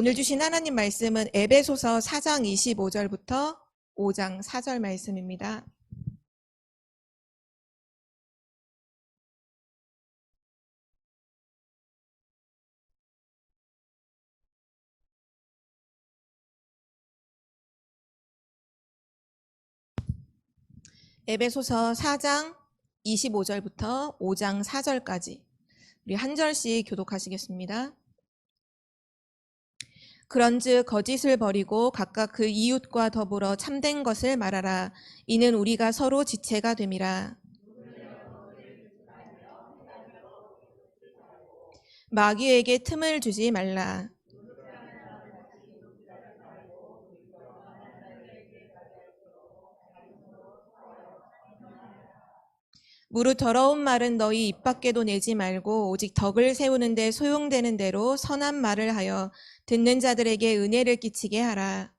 오늘 주신 하나님 말씀은 에베소서 4장 25절부터 5장 4절 말씀입니다. 에베소서 4장 25절부터 5장 4절까지 우리 한 절씩 교독하시겠습니다. 그런즉 거짓을 버리고 각각 그 이웃과 더불어 참된 것을 말하라. 이는 우리가 서로 지체가 됨이라. 마귀에게 틈을 주지 말라. 무릇 더러운 말은 너희 입 밖에도 내지 말고 오직 덕을 세우는 데 소용되는 대로 선한 말을 하여 듣는 자들에게 은혜를 끼치게 하라.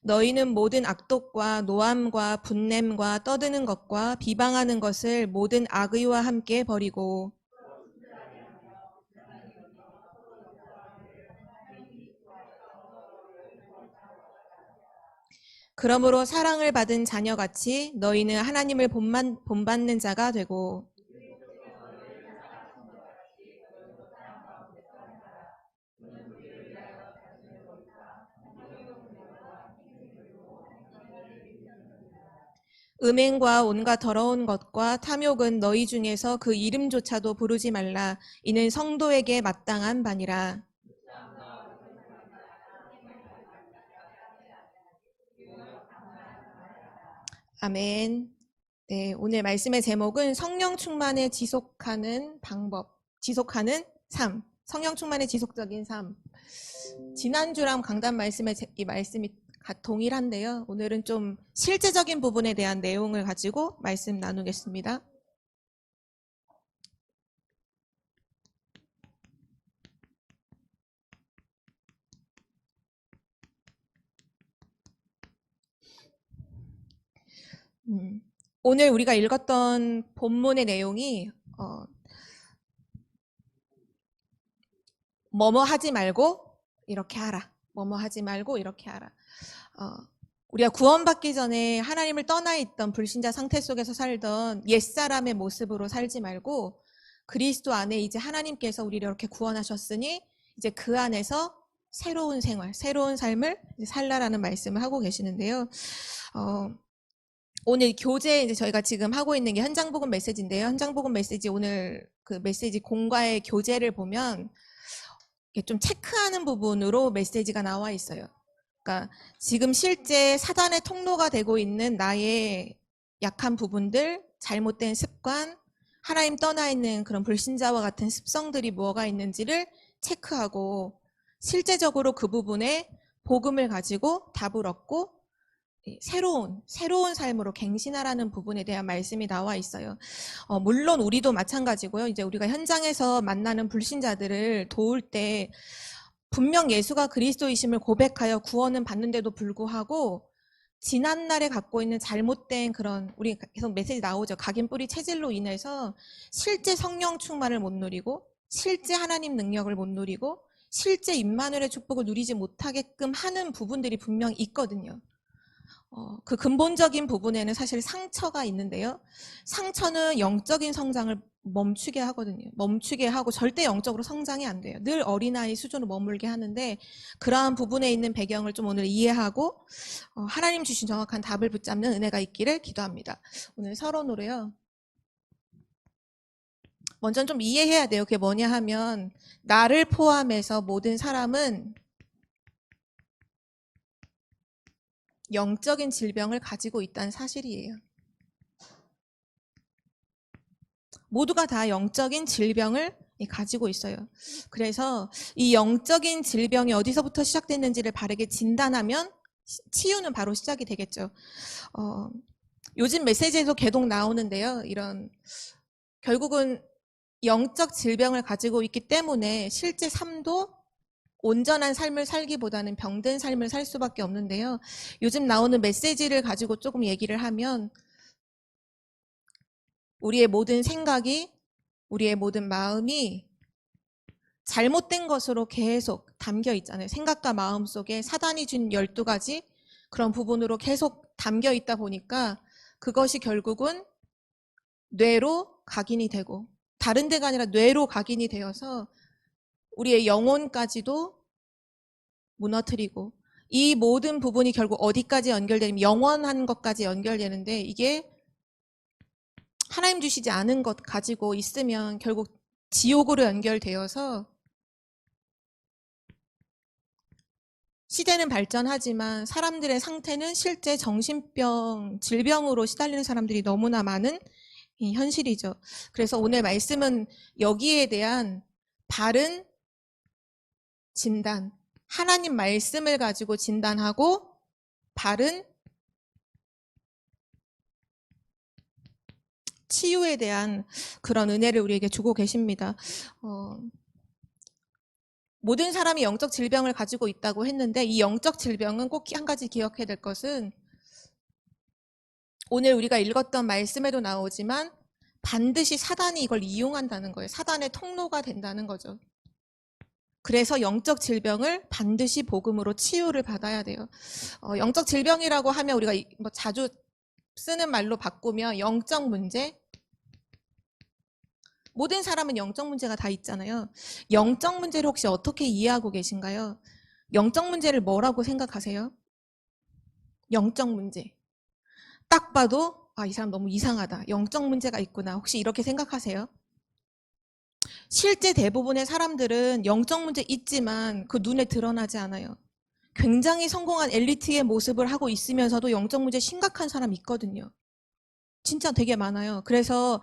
너희는 모든 악독과 노함과 분냄과 떠드는 것과 비방하는 것을 모든 악의와 함께 버리고 그러므로 사랑을 받은 자녀같이 너희는 하나님을 본받는 자가 되고 음행과 온갖 더러운 것과 탐욕은 너희 중에서 그 이름조차도 부르지 말라. 이는 성도에게 마땅한 바니라. 아멘. 네, 오늘 말씀의 제목은 성령 충만에 지속하는 방법, 지속하는 삶, 성령 충만의 지속적인 삶. 지난주랑 강단 말씀의 이 말씀이 동일한데요. 오늘은 좀 실제적인 부분에 대한 내용을 가지고 말씀 나누겠습니다. 오늘 우리가 읽었던 본문의 내용이 뭐뭐 하지 말고 이렇게 하라. 뭐뭐 하지 말고 이렇게 하라. 우리가 구원받기 전에 하나님을 떠나 있던 불신자 상태 속에서 살던 옛사람의 모습으로 살지 말고 그리스도 안에 이제 하나님께서 우리를 이렇게 구원하셨으니 이제 그 안에서 새로운 생활, 새로운 삶을 살라라는 말씀을 하고 계시는데요. 오늘 교재 이제 저희가 지금 하고 있는 게 현장복음 메시지인데요. 현장복음 메시지 오늘 그 메시지 공과의 교재를 보면 좀 체크하는 부분으로 메시지가 나와 있어요. 그러니까 지금 실제 사단의 통로가 되고 있는 나의 약한 부분들, 잘못된 습관, 하나님 떠나 있는 그런 불신자와 같은 습성들이 뭐가 있는지를 체크하고 실제적으로 그 부분에 복음을 가지고 답을 얻고 새로운 삶으로 갱신하라는 부분에 대한 말씀이 나와 있어요. 물론 우리도 마찬가지고요. 이제 우리가 현장에서 만나는 불신자들을 도울 때 분명 예수가 그리스도이심을 고백하여 구원은 받는데도 불구하고 지난날에 갖고 있는 잘못된 그런 우리 계속 메시지 나오죠. 각인 뿌리 체질로 인해서 실제 성령 충만을 못 누리고 실제 하나님 능력을 못 누리고 실제 임마누엘의 축복을 누리지 못하게끔 하는 부분들이 분명 있거든요. 그 근본적인 부분에는 사실 상처가 있는데요. 상처는 영적인 성장을 멈추게 하거든요. 멈추게 하고 절대 영적으로 성장이 안 돼요. 늘 어린아이 수준으로 머물게 하는데 그러한 부분에 있는 배경을 좀 오늘 이해하고 하나님 주신 정확한 답을 붙잡는 은혜가 있기를 기도합니다. 오늘 서론으로요. 먼저 좀 이해해야 돼요. 그게 뭐냐 하면 나를 포함해서 모든 사람은 영적인 질병을 가지고 있다는 사실이에요. 모두가 다 영적인 질병을 가지고 있어요. 그래서 이 영적인 질병이 어디서부터 시작됐는지를 바르게 진단하면 치유는 바로 시작이 되겠죠. 요즘 메시지에도 계속 나오는데요. 이런 결국은 영적 질병을 가지고 있기 때문에 실제 삶도 온전한 삶을 살기보다는 병든 삶을 살 수밖에 없는데요. 요즘 나오는 메시지를 가지고 조금 얘기를 하면 우리의 모든 생각이, 우리의 모든 마음이 잘못된 것으로 계속 담겨 있잖아요. 생각과 마음 속에 사단이 준 12가지 그런 부분으로 계속 담겨 있다 보니까 그것이 결국은 뇌로 각인이 되고, 다른 데가 아니라 뇌로 각인이 되어서 우리의 영혼까지도 무너뜨리고, 이 모든 부분이 결국 어디까지 연결되냐면 영원한 것까지 연결되는데, 이게 하나님 주시지 않은 것 가지고 있으면 결국 지옥으로 연결되어서, 시대는 발전하지만 사람들의 상태는 실제 정신병, 질병으로 시달리는 사람들이 너무나 많은 이 현실이죠. 그래서 오늘 말씀은 여기에 대한 바른 진단, 하나님 말씀을 가지고 진단하고 바른 치유에 대한 그런 은혜를 우리에게 주고 계십니다. 모든 사람이 영적 질병을 가지고 있다고 했는데, 이 영적 질병은 꼭 한 가지 기억해야 될 것은, 오늘 우리가 읽었던 말씀에도 나오지만 반드시 사단이 이걸 이용한다는 거예요. 사단의 통로가 된다는 거죠. 그래서 영적 질병을 반드시 복음으로 치유를 받아야 돼요. 영적 질병이라고 하면 우리가 뭐 자주 쓰는 말로 바꾸면 영적 문제, 모든 사람은 영적 문제가 다 있잖아요. 영적 문제를 혹시 어떻게 이해하고 계신가요? 영적 문제를 뭐라고 생각하세요? 영적 문제. 딱 봐도 이 사람 너무 이상하다. 영적 문제가 있구나. 혹시 이렇게 생각하세요? 실제 대부분의 사람들은 영적 문제 있지만 그 눈에 드러나지 않아요. 굉장히 성공한 엘리트의 모습을 하고 있으면서도 영적 문제 심각한 사람 있거든요. 진짜 되게 많아요. 그래서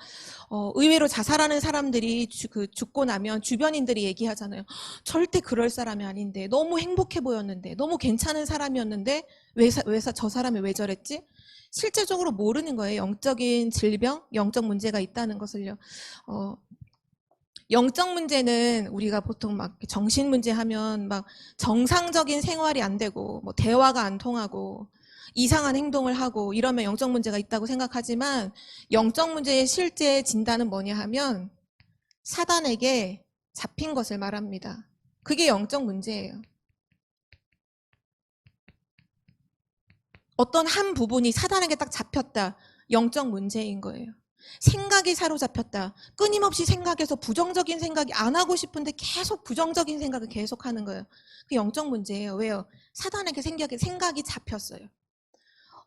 의외로 자살하는 사람들이 죽고 나면 주변인들이 얘기하잖아요. 절대 그럴 사람이 아닌데, 너무 행복해 보였는데, 너무 괜찮은 사람이었는데 왜 저 사람이 왜 저랬지? 실제적으로 모르는 거예요. 영적인 질병, 영적 문제가 있다는 것을요. 영적 문제는 우리가 보통 막 정신 문제 하면 막 정상적인 생활이 안 되고, 뭐 대화가 안 통하고, 이상한 행동을 하고 이러면 영적 문제가 있다고 생각하지만, 영적 문제의 실제 진단은 뭐냐 하면 사단에게 잡힌 것을 말합니다. 그게 영적 문제예요. 어떤 한 부분이 사단에게 딱 잡혔다. 영적 문제인 거예요. 생각이 사로잡혔다. 끊임없이 생각해서 부정적인 생각이 안 하고 싶은데 계속 부정적인 생각을 계속 하는 거예요. 그 영적 문제예요. 왜요? 사단에게 생각이 잡혔어요.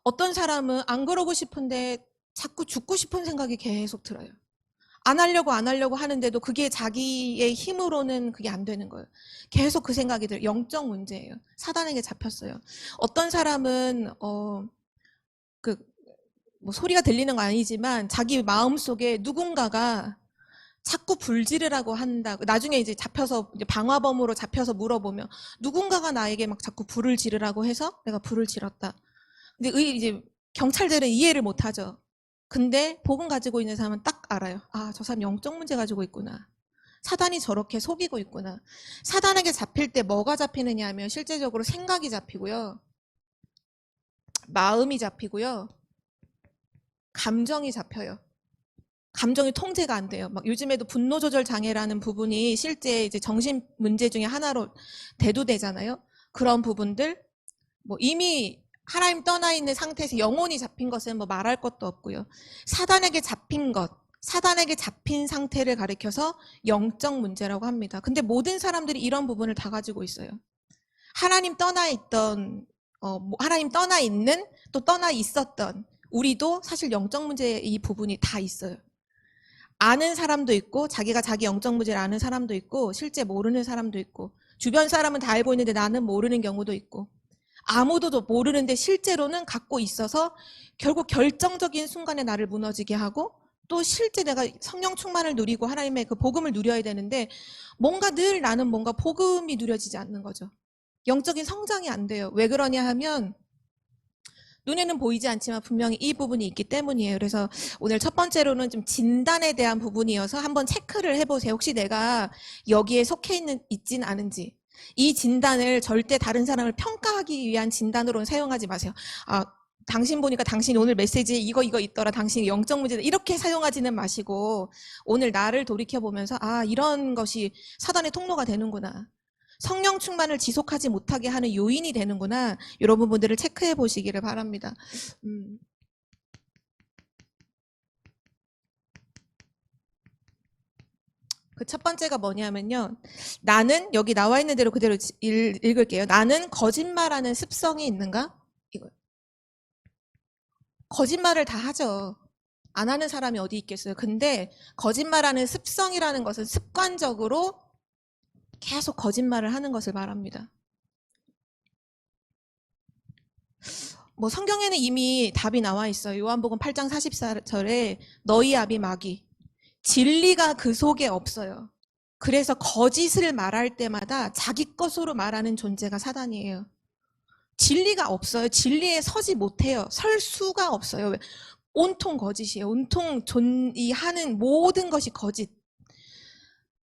어떤 사람은 안 그러고 싶은데 자꾸 죽고 싶은 생각이 계속 들어요. 안 하려고 하는데도 그게 자기의 힘으로는 그게 안 되는 거예요. 계속 그 생각이 들어요. 영적 문제예요. 사단에게 잡혔어요. 어떤 사람은 뭐 소리가 들리는 건 아니지만 자기 마음속에 누군가가 자꾸 불지르라고 한다고, 나중에 이제 잡혀서 이제 방화범으로 잡혀서 물어보면 누군가가 나에게 막 자꾸 불을 지르라고 해서 내가 불을 질렀다. 근데 이제 경찰들은 이해를 못 하죠. 근데 복음 가지고 있는 사람은 딱 알아요. 저 사람 영적 문제 가지고 있구나. 사단이 저렇게 속이고 있구나. 사단에게 잡힐 때 뭐가 잡히느냐 하면 실제적으로 생각이 잡히고요. 마음이 잡히고요. 감정이 잡혀요. 감정이 통제가 안 돼요. 막 요즘에도 분노 조절 장애라는 부분이 실제 이제 정신 문제 중에 하나로 대두되잖아요. 그런 부분들, 뭐 이미 하나님 떠나 있는 상태에서 영혼이 잡힌 것은 뭐 말할 것도 없고요. 사단에게 잡힌 것, 사단에게 잡힌 상태를 가리켜서 영적 문제라고 합니다. 근데 모든 사람들이 이런 부분을 다 가지고 있어요. 하나님 떠나 있던, 하나님 떠나 있는, 또 떠나 있었던 우리도 사실 영적 문제의 이 부분이 다 있어요. 아는 사람도 있고, 자기가 자기 영적 문제를 아는 사람도 있고, 실제 모르는 사람도 있고, 주변 사람은 다 알고 있는데 나는 모르는 경우도 있고, 아무도 모르는데 실제로는 갖고 있어서 결국 결정적인 순간에 나를 무너지게 하고, 또 실제 내가 성령 충만을 누리고 하나님의 그 복음을 누려야 되는데 뭔가 늘 나는 뭔가 복음이 누려지지 않는 거죠. 영적인 성장이 안 돼요. 왜 그러냐 하면 눈에는 보이지 않지만 분명히 이 부분이 있기 때문이에요. 그래서 오늘 첫 번째로는 좀 진단에 대한 부분이어서 한번 체크를 해보세요. 혹시 내가 여기에 속해 있진 않은지. 이 진단을 절대 다른 사람을 평가하기 위한 진단으로는 사용하지 마세요. 당신 보니까 당신이 오늘 메시지에 이거 있더라. 당신이 영적 문제다. 이렇게 사용하지는 마시고 오늘 나를 돌이켜보면서 아, 이런 것이 사단의 통로가 되는구나. 성령 충만을 지속하지 못하게 하는 요인이 되는구나. 이런 부분들을 체크해 보시기를 바랍니다. 그 첫 번째가 뭐냐면요. 나는 여기 나와 있는 대로 그대로 읽을게요. 나는 거짓말하는 습성이 있는가? 이거. 거짓말을 다 하죠. 안 하는 사람이 어디 있겠어요. 근데 거짓말하는 습성이라는 것은 습관적으로 계속 거짓말을 하는 것을 말합니다. 뭐 성경에는 이미 답이 나와 있어요. 요한복음 8장 44절에 너희 압이 마귀. 진리가 그 속에 없어요. 그래서 거짓을 말할 때마다 자기 것으로 말하는 존재가 사단이에요. 진리가 없어요. 진리에 서지 못해요. 설 수가 없어요. 온통 거짓이에요. 온통 이 하는 모든 것이 거짓.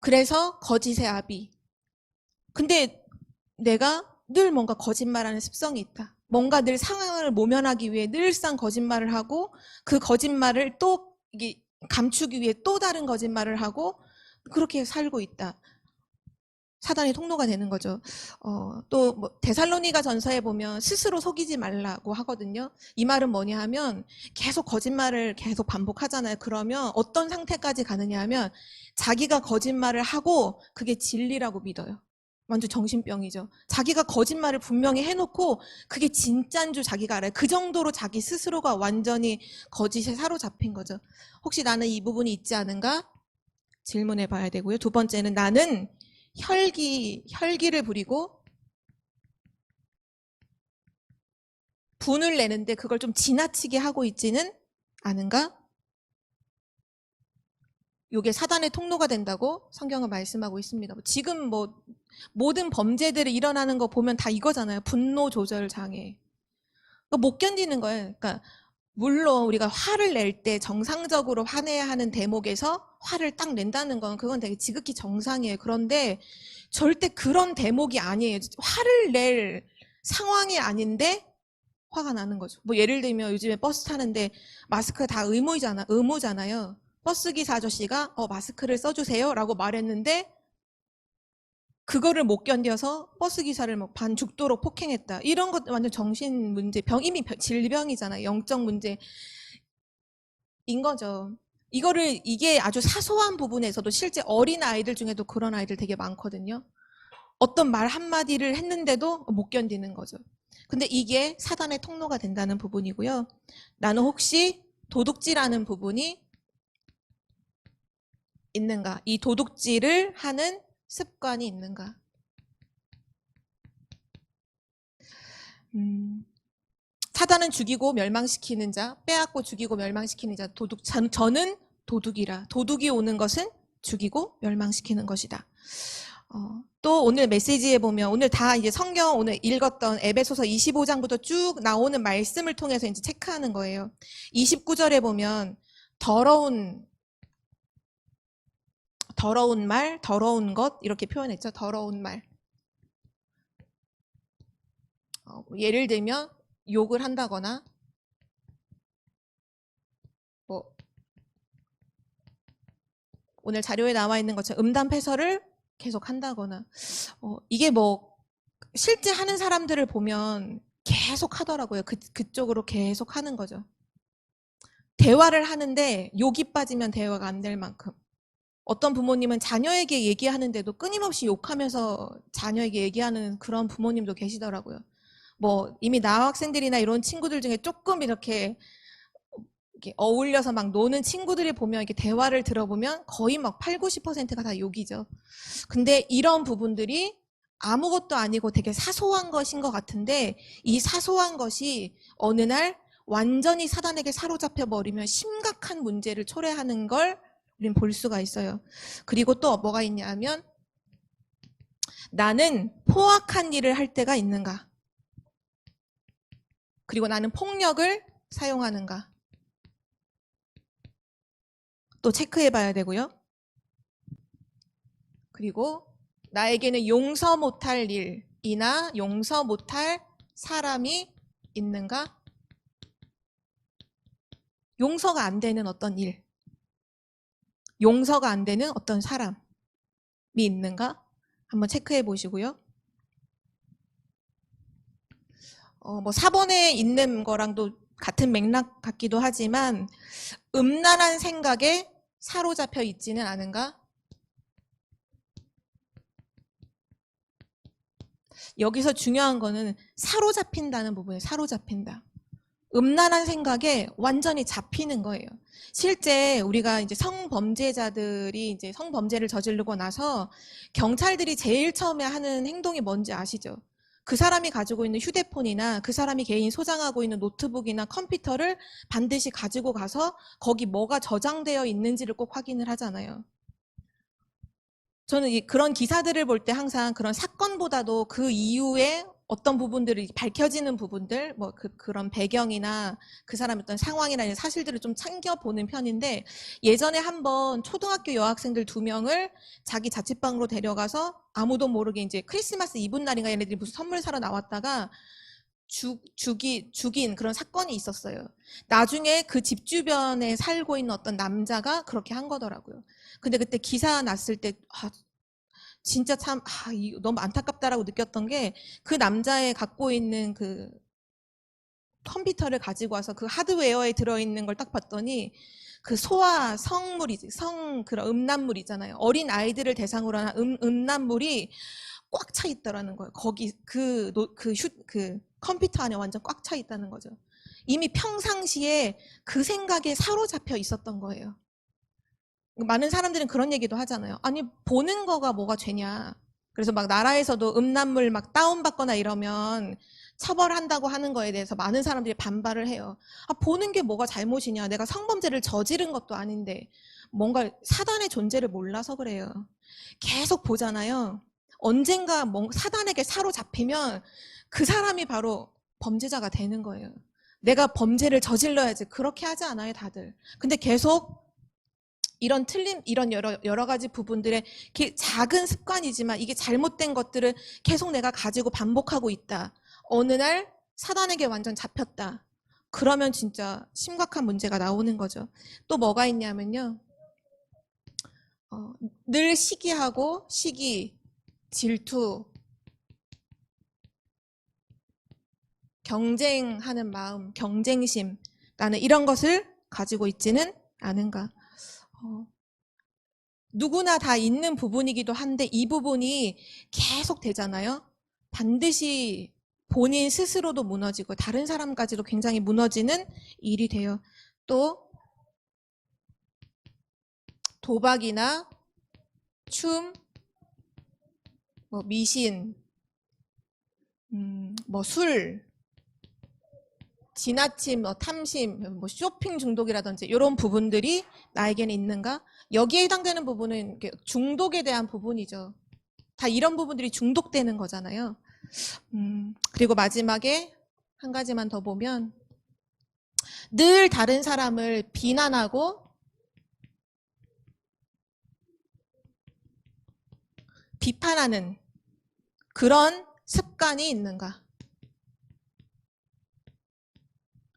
그래서 거짓의 압이. 근데 내가 늘 뭔가 거짓말하는 습성이 있다. 뭔가 늘 상황을 모면하기 위해 늘상 거짓말을 하고 그 거짓말을 또 이게 감추기 위해 또 다른 거짓말을 하고 그렇게 살고 있다. 사단의 통로가 되는 거죠. 또 뭐 데살로니가 전서에 보면 스스로 속이지 말라고 하거든요. 이 말은 뭐냐 하면 계속 거짓말을 계속 반복하잖아요. 그러면 어떤 상태까지 가느냐 하면 자기가 거짓말을 하고 그게 진리라고 믿어요. 완전 정신병이죠. 자기가 거짓말을 분명히 해놓고 그게 진짜인 줄 자기가 알아요. 그 정도로 자기 스스로가 완전히 거짓에 사로잡힌 거죠. 혹시 나는 이 부분이 있지 않은가? 질문해 봐야 되고요. 두 번째는 나는 혈기를 부리고 분을 내는데 그걸 좀 지나치게 하고 있지는 않은가? 이게 사단의 통로가 된다고 성경은 말씀하고 있습니다. 지금 뭐 모든 범죄들이 일어나는 거 보면 다 이거잖아요. 분노 조절 장애. 못 견디는 거예요. 그러니까 물론 우리가 화를 낼 때 정상적으로 화내야 하는 대목에서 화를 딱 낸다는 건 그건 되게 지극히 정상이에요. 그런데 절대 그런 대목이 아니에요. 화를 낼 상황이 아닌데 화가 나는 거죠. 뭐 예를 들면 요즘에 버스 타는데 마스크가 다 의무잖아요. 버스 기사 아저씨가 마스크를 써주세요 라고 말했는데 그거를 못 견뎌서 버스 기사를 막 반 죽도록 폭행했다. 이런 것 완전 정신 문제, 이미 질병이잖아요. 영적 문제인 거죠. 이게 아주 사소한 부분에서도 실제 어린 아이들 중에도 그런 아이들 되게 많거든요. 어떤 말 한마디를 했는데도 못 견디는 거죠. 근데 이게 사단의 통로가 된다는 부분이고요. 나는 혹시 도둑질하는 부분이 있는가? 이 도둑질을 하는 습관이 있는가? 사단은 죽이고 멸망시키는 자, 빼앗고 죽이고 멸망시키는 자, 저는 도둑이라. 도둑이 오는 것은 죽이고 멸망시키는 것이다. 또 오늘 메시지에 보면 오늘 다 이제 성경 오늘 읽었던 에베소서 25장부터 쭉 나오는 말씀을 통해서 이제 체크하는 거예요. 29절에 보면 더러운 말, 더러운 것 이렇게 표현했죠. 더러운 말. 예를 들면 욕을 한다거나 뭐 오늘 자료에 나와 있는 것처럼 음담패설을 계속 한다거나 이게 뭐 실제 하는 사람들을 보면 계속 하더라고요. 그쪽으로 계속 하는 거죠. 대화를 하는데 욕이 빠지면 대화가 안 될 만큼. 어떤 부모님은 자녀에게 얘기하는데도 끊임없이 욕하면서 자녀에게 얘기하는 그런 부모님도 계시더라고요. 뭐 이미 나학생들이나 이런 친구들 중에 조금 이렇게 어울려서 막 노는 친구들이 보면 이렇게 대화를 들어보면 거의 막 8, 90%가 다 욕이죠. 근데 이런 부분들이 아무것도 아니고 되게 사소한 것인 것 같은데 이 사소한 것이 어느 날 완전히 사단에게 사로잡혀 버리면 심각한 문제를 초래하는 걸 우린 볼 수가 있어요. 그리고 또 뭐가 있냐 하면 나는 포악한 일을 할 때가 있는가? 그리고 나는 폭력을 사용하는가? 또 체크해 봐야 되고요. 그리고 나에게는 용서 못할 일이나 용서 못할 사람이 있는가? 용서가 안 되는 어떤 일, 용서가 안 되는 어떤 사람이 있는가? 한번 체크해 보시고요. 뭐 4번에 있는 거랑도 같은 맥락 같기도 하지만 음란한 생각에 사로잡혀 있지는 않은가? 여기서 중요한 거는 사로잡힌다는 부분에 사로잡힌다. 음란한 생각에 완전히 잡히는 거예요. 실제 우리가 이제 성범죄자들이 이제 성범죄를 저지르고 나서 경찰들이 제일 처음에 하는 행동이 뭔지 아시죠? 그 사람이 가지고 있는 휴대폰이나 그 사람이 개인 소장하고 있는 노트북이나 컴퓨터를 반드시 가지고 가서 거기 뭐가 저장되어 있는지를 꼭 확인을 하잖아요. 저는 그런 기사들을 볼 때 항상 그런 사건보다도 그 이후에 어떤 부분들이 밝혀지는 부분들, 뭐 그런 배경이나 그 사람의 어떤 상황이나 이런 사실들을 좀 챙겨보는 편인데, 예전에 한번 초등학교 여학생들 2명을 자기 자취방으로 데려가서 아무도 모르게 이제 크리스마스 이브날인가 얘네들이 무슨 선물 사러 나왔다가 죽인 그런 사건이 있었어요. 나중에 그 집 주변에 살고 있는 어떤 남자가 그렇게 한 거더라고요. 근데 그때 기사 났을 때 진짜 참 너무 안타깝다라고 느꼈던 게, 그 남자의 갖고 있는 그 컴퓨터를 가지고 와서 그 하드웨어에 들어있는 걸 딱 봤더니 그 소아 성물이지, 그런 음란물이잖아요. 어린 아이들을 대상으로 한 음란물이 꽉 차 있다라는 거예요. 거기 그 컴퓨터 안에 완전 꽉 차 있다는 거죠. 이미 평상시에 그 생각에 사로잡혀 있었던 거예요. 많은 사람들은 그런 얘기도 하잖아요. 아니, 보는 거가 뭐가 죄냐. 그래서 막 나라에서도 음란물 막 다운받거나 이러면 처벌한다고 하는 거에 대해서 많은 사람들이 반발을 해요. 보는 게 뭐가 잘못이냐. 내가 성범죄를 저지른 것도 아닌데. 뭔가 사단의 존재를 몰라서 그래요. 계속 보잖아요. 언젠가 사단에게 사로잡히면 그 사람이 바로 범죄자가 되는 거예요. 내가 범죄를 저질러야지. 그렇게 하지 않아요, 다들. 근데 계속 이런 여러 가지 부분들의 작은 습관이지만 이게 잘못된 것들을 계속 내가 가지고 반복하고 있다. 어느 날 사단에게 완전 잡혔다. 그러면 진짜 심각한 문제가 나오는 거죠. 또 뭐가 있냐면요. 늘 시기하고 질투, 경쟁하는 마음, 경쟁심, 나는 이런 것을 가지고 있지는 않은가. 누구나 다 있는 부분이기도 한데 이 부분이 계속 되잖아요. 반드시 본인 스스로도 무너지고 다른 사람까지도 굉장히 무너지는 일이 돼요. 또 도박이나 춤, 뭐 미신, 뭐 술, 지나침, 탐심, 뭐 쇼핑 중독이라든지 이런 부분들이 나에게는 있는가? 여기에 해당되는 부분은 중독에 대한 부분이죠. 다 이런 부분들이 중독되는 거잖아요. 그리고 마지막에 한 가지만 더 보면, 늘 다른 사람을 비난하고 비판하는 그런 습관이 있는가?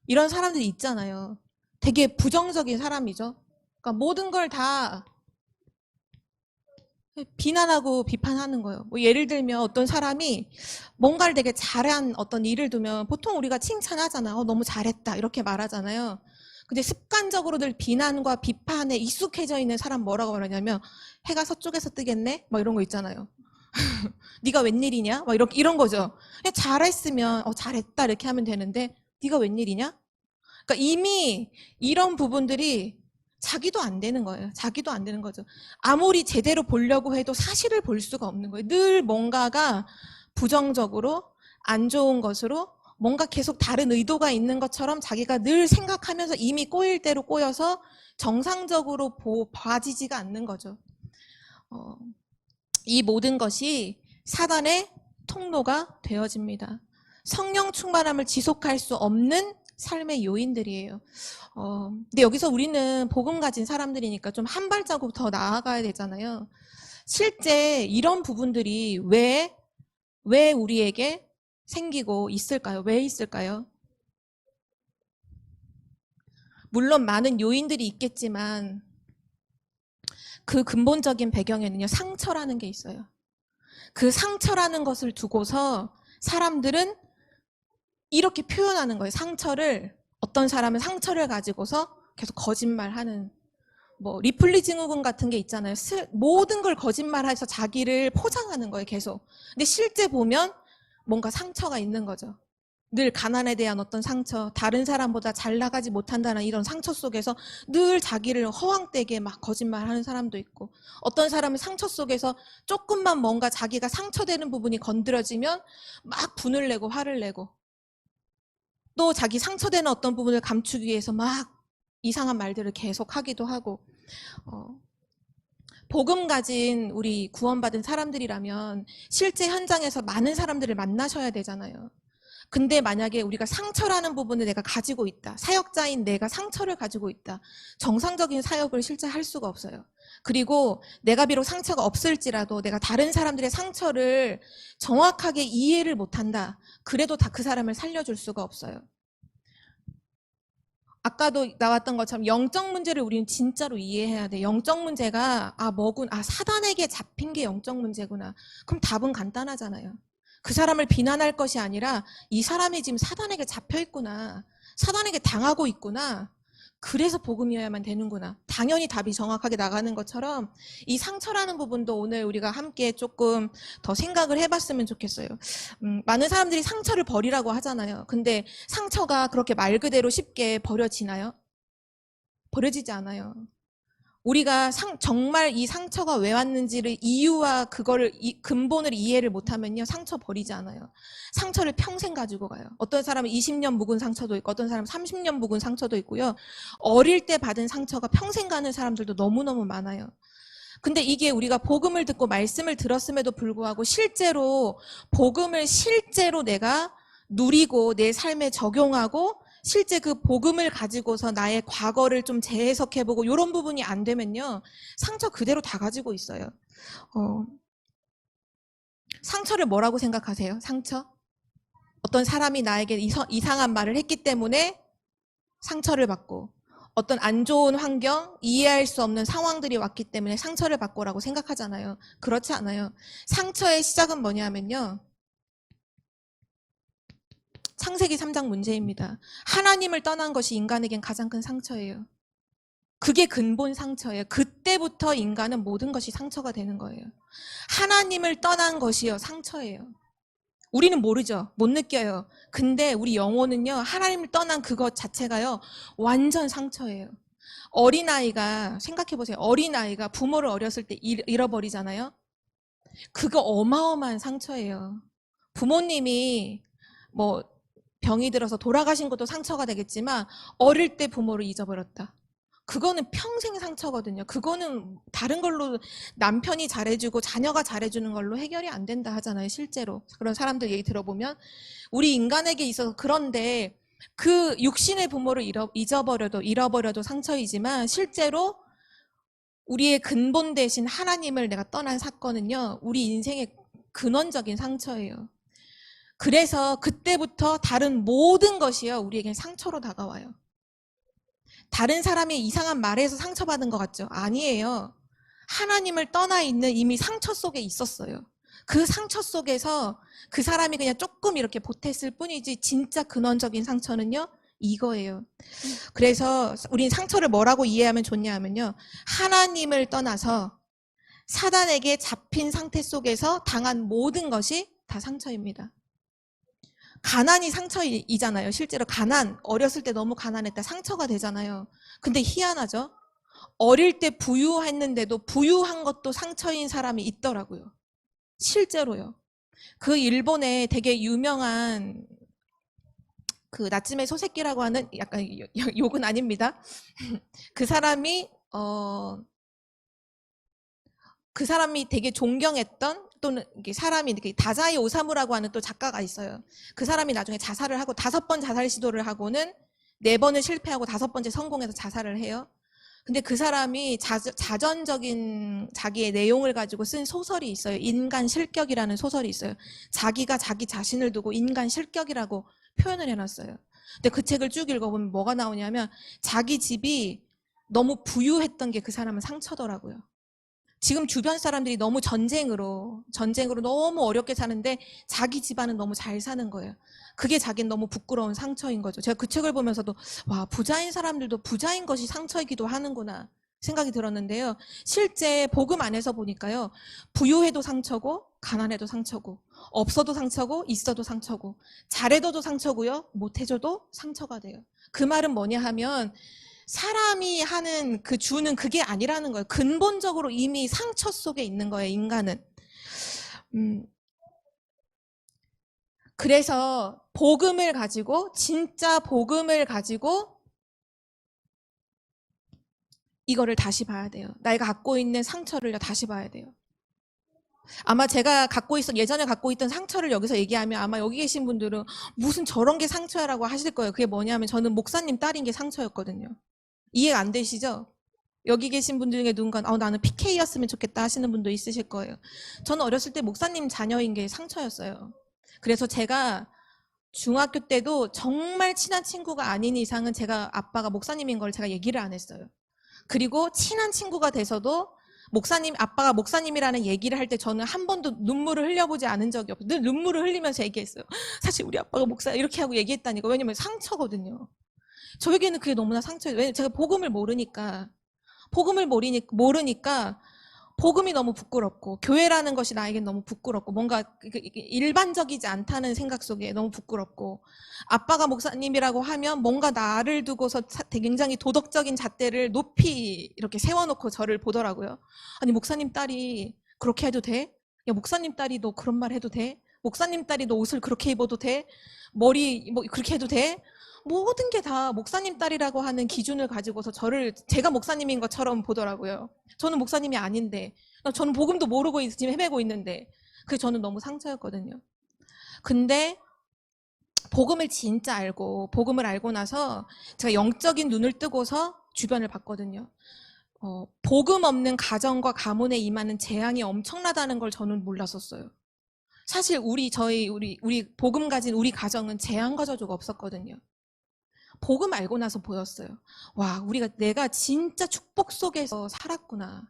이런 사람들이 있잖아요. 되게 부정적인 사람이죠. 그러니까 모든 걸 다 비난하고 비판하는 거예요. 뭐 예를 들면 어떤 사람이 뭔가를 되게 잘한 어떤 일을 두면 보통 우리가 칭찬하잖아. 너무 잘했다 이렇게 말하잖아요. 근데 습관적으로 늘 비난과 비판에 익숙해져 있는 사람 뭐라고 말하냐면, 해가 서쪽에서 뜨겠네? 막 이런 거 있잖아요. 네가 웬일이냐? 막 이런 거죠. 그냥 잘했으면 잘했다 이렇게 하면 되는데 네가 웬일이냐? 그러니까 이미 이런 부분들이 자기도 안 되는 거예요. 자기도 안 되는 거죠. 아무리 제대로 보려고 해도 사실을 볼 수가 없는 거예요. 늘 뭔가가 부정적으로, 안 좋은 것으로, 뭔가 계속 다른 의도가 있는 것처럼 자기가 늘 생각하면서 이미 꼬일 대로 꼬여서 정상적으로 봐지지가 않는 거죠. 이 모든 것이 사단의 통로가 되어집니다. 성령 충만함을 지속할 수 없는 삶의 요인들이에요. 근데 여기서 우리는 복음 가진 사람들이니까 좀 한 발자국 더 나아가야 되잖아요. 실제 이런 부분들이 왜 우리에게 생기고 있을까요? 왜 있을까요? 물론 많은 요인들이 있겠지만 그 근본적인 배경에는요, 상처라는 게 있어요. 그 상처라는 것을 두고서 사람들은 이렇게 표현하는 거예요. 상처를, 어떤 사람은 상처를 가지고서 계속 거짓말하는, 뭐 리플리 증후군 같은 게 있잖아요. 모든 걸 거짓말해서 자기를 포장하는 거예요, 계속. 근데 실제 보면 뭔가 상처가 있는 거죠. 늘 가난에 대한 어떤 상처, 다른 사람보다 잘 나가지 못한다는 이런 상처 속에서 늘 자기를 허황되게 막 거짓말하는 사람도 있고, 어떤 사람은 상처 속에서 조금만 뭔가 자기가 상처되는 부분이 건드려지면 막 분을 내고 화를 내고, 또 자기 상처되는 어떤 부분을 감추기 위해서 막 이상한 말들을 계속 하기도 하고, 복음 가진 우리 구원받은 사람들이라면 실제 현장에서 많은 사람들을 만나셔야 되잖아요. 근데 만약에 우리가 상처라는 부분을 내가 가지고 있다, 사역자인 내가 상처를 가지고 있다, 정상적인 사역을 실제 할 수가 없어요. 그리고 내가 비록 상처가 없을지라도 내가 다른 사람들의 상처를 정확하게 이해를 못한다, 그래도 다 그 사람을 살려줄 수가 없어요. 아까도 나왔던 것처럼 영적 문제를 우리는 진짜로 이해해야 돼. 영적 문제가 사단에게 잡힌 게 영적 문제구나. 그럼 답은 간단하잖아요. 그 사람을 비난할 것이 아니라 이 사람이 지금 사단에게 잡혀 있구나, 사단에게 당하고 있구나, 그래서 복음이어야만 되는구나. 당연히 답이 정확하게 나가는 것처럼 이 상처라는 부분도 오늘 우리가 함께 조금 더 생각을 해봤으면 좋겠어요. 많은 사람들이 상처를 버리라고 하잖아요. 근데 상처가 그렇게 말 그대로 쉽게 버려지나요? 버려지지 않아요. 우리가 정말 이 상처가 왜 왔는지를, 이유와 그거를 근본을 이해를 못하면요, 상처 버리지 않아요. 상처를 평생 가지고 가요. 어떤 사람은 20년 묵은 상처도 있고, 어떤 사람은 30년 묵은 상처도 있고요. 어릴 때 받은 상처가 평생 가는 사람들도 너무너무 많아요. 근데 이게 우리가 복음을 듣고 말씀을 들었음에도 불구하고 실제로 복음을 실제로 내가 누리고 내 삶에 적용하고 실제 그 복음을 가지고서 나의 과거를 좀 재해석해보고 이런 부분이 안 되면요, 상처 그대로 다 가지고 있어요. 상처를 뭐라고 생각하세요? 상처? 어떤 사람이 나에게 이상한 말을 했기 때문에 상처를 받고, 어떤 안 좋은 환경, 이해할 수 없는 상황들이 왔기 때문에 상처를 받고라고 생각하잖아요. 그렇지 않아요. 상처의 시작은 뭐냐면요, 창세기 3장 문제입니다. 하나님을 떠난 것이 인간에겐 가장 큰 상처예요. 그게 근본 상처예요. 그때부터 인간은 모든 것이 상처가 되는 거예요. 하나님을 떠난 것이요, 상처예요. 우리는 모르죠. 못 느껴요. 근데 우리 영혼은요, 하나님을 떠난 그것 자체가요, 완전 상처예요. 어린아이가, 생각해보세요. 어린아이가 부모를 어렸을 때 잃어버리잖아요. 그거 어마어마한 상처예요. 부모님이 뭐 병이 들어서 돌아가신 것도 상처가 되겠지만 어릴 때 부모를 잊어버렸다, 그거는 평생 상처거든요. 그거는 다른 걸로, 남편이 잘해주고 자녀가 잘해주는 걸로 해결이 안 된다 하잖아요. 실제로 그런 사람들 얘기 들어보면 우리 인간에게 있어서. 그런데 그 육신의 부모를 잃어버려도 상처이지만 실제로 우리의 근본 대신 하나님을 내가 떠난 사건은요, 우리 인생의 근원적인 상처예요. 그래서 그때부터 다른 모든 것이요, 우리에겐 상처로 다가와요. 다른 사람이 이상한 말에서 상처받은 것 같죠? 아니에요. 하나님을 떠나 있는 이미 상처 속에 있었어요. 그 상처 속에서 그 사람이 그냥 조금 이렇게 보탰을 뿐이지 진짜 근원적인 상처는요, 이거예요. 그래서 우린 상처를 뭐라고 이해하면 좋냐 하면요, 하나님을 떠나서 사단에게 잡힌 상태 속에서 당한 모든 것이 다 상처입니다. 가난이 상처이잖아요. 실제로 가난, 어렸을 때 너무 가난했다, 상처가 되잖아요. 근데 희한하죠? 어릴 때 부유했는데도 부유한 것도 상처인 사람이 있더라고요. 실제로요. 그 일본에 되게 유명한 그 나츠메 소세키라고 하는, 약간 욕은 아닙니다. 그 사람이 되게 존경했던, 또는 사람이 다자이 오사무라고 하는 또 작가가 있어요. 그 사람이 나중에 자살을 하고 5번 자살 시도를 하고는 4번을 실패하고 5번째 성공해서 자살을 해요. 근데 그 사람이 자전적인 자기의 내용을 가지고 쓴 소설이 있어요. 인간 실격이라는 소설이 있어요. 자기가 자기 자신을 두고 인간 실격이라고 표현을 해놨어요. 근데 그 책을 쭉 읽어보면 뭐가 나오냐면 자기 집이 너무 부유했던 게 그 사람은 상처더라고요. 지금 주변 사람들이 너무 전쟁으로 너무 어렵게 사는데 자기 집안은 너무 잘 사는 거예요. 그게 자기는 너무 부끄러운 상처인 거죠. 제가 그 책을 보면서도 와, 부자인 사람들도 부자인 것이 상처이기도 하는구나 생각이 들었는데요. 실제 복음 안에서 보니까요. 부유해도 상처고 가난해도 상처고 없어도 상처고 있어도 상처고 잘해줘도 상처고요. 못해줘도 상처가 돼요. 그 말은 뭐냐 하면 사람이 하는 그 주는 그게 아니라는 거예요. 근본적으로 이미 상처 속에 있는 거예요, 인간은. 그래서 복음을 가지고, 진짜 복음을 가지고 이거를 다시 봐야 돼요. 내가 갖고 있는 상처를 다시 봐야 돼요. 아마 제가 예전에 갖고 있던 상처를 여기서 얘기하면 아마 여기 계신 분들은 무슨 저런 게 상처야라고 하실 거예요. 그게 뭐냐면 저는 목사님 딸인 게 상처였거든요. 이해 안 되시죠? 여기 계신 분들 중에 누군가 나는 PK였으면 좋겠다 하시는 분도 있으실 거예요. 저는 어렸을 때 목사님 자녀인 게 상처였어요. 그래서 제가 중학교 때도 정말 친한 친구가 아닌 이상은 제가 아빠가 목사님인 걸 제가 얘기를 안 했어요. 그리고 친한 친구가 돼서도 아빠가 목사님이라는 얘기를 할 때 저는 한 번도 눈물을 흘려보지 않은 적이 없어요. 늘 눈물을 흘리면서 얘기했어요. 사실 우리 아빠가 목사 이렇게 하고 얘기했다니까. 왜냐면 상처거든요. 저에게는 그게 너무나 상처예요. 왜냐면 제가 복음을 모르니까 복음이 너무 부끄럽고 교회라는 것이 나에겐 너무 부끄럽고 뭔가 일반적이지 않다는 생각 속에 너무 부끄럽고 아빠가 목사님이라고 하면 뭔가 나를 두고서 굉장히 도덕적인 잣대를 높이 이렇게 세워놓고 저를 보더라고요. 아니 목사님 딸이 그렇게 해도 돼? 야 목사님 딸이 너 그런 말 해도 돼? 목사님 딸이 너 옷을 그렇게 입어도 돼? 머리 뭐 그렇게 해도 돼? 모든 게 다 목사님 딸이라고 하는 기준을 가지고서 제가 목사님인 것처럼 보더라고요. 저는 목사님이 아닌데, 저는 복음도 모르고 지금 헤매고 있는데, 그게 저는 너무 상처였거든요. 근데 복음을 알고 나서 제가 영적인 눈을 뜨고서 주변을 봤거든요. 복음 없는 가정과 가문에 임하는 재앙이 엄청나다는 걸 저는 몰랐었어요. 사실 우리 복음 가진 우리 가정은 재앙과 저주가 없었거든요. 복음 알고 나서 보였어요. 와, 내가 진짜 축복 속에서 살았구나.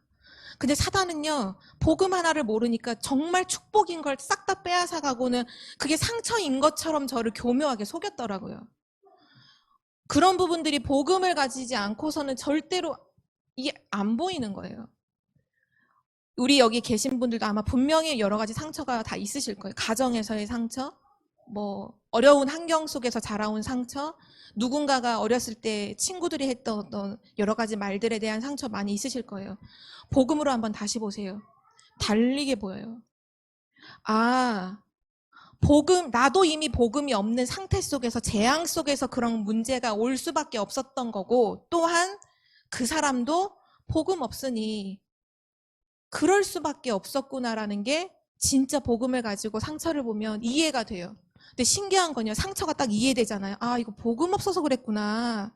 근데 사단은요, 복음 하나를 모르니까 정말 축복인 걸 싹 다 빼앗아가고는 그게 상처인 것처럼 저를 교묘하게 속였더라고요. 그런 부분들이 복음을 가지지 않고서는 절대로 이게 안 보이는 거예요. 우리 여기 계신 분들도 아마 분명히 여러 가지 상처가 다 있으실 거예요. 가정에서의 상처, 뭐 어려운 환경 속에서 자라온 상처, 누군가가 어렸을 때 친구들이 했던 어떤 여러 가지 말들에 대한 상처 많이 있으실 거예요. 복음으로 한번 다시 보세요. 달리게 보여요. 나도 이미 복음이 없는 상태 속에서 재앙 속에서 그런 문제가 올 수밖에 없었던 거고, 또한 그 사람도 복음 없으니 그럴 수밖에 없었구나라는 게 진짜 복음을 가지고 상처를 보면 이해가 돼요. 근데 신기한 건요, 상처가 딱 이해되잖아요. 이거 복음 없어서 그랬구나.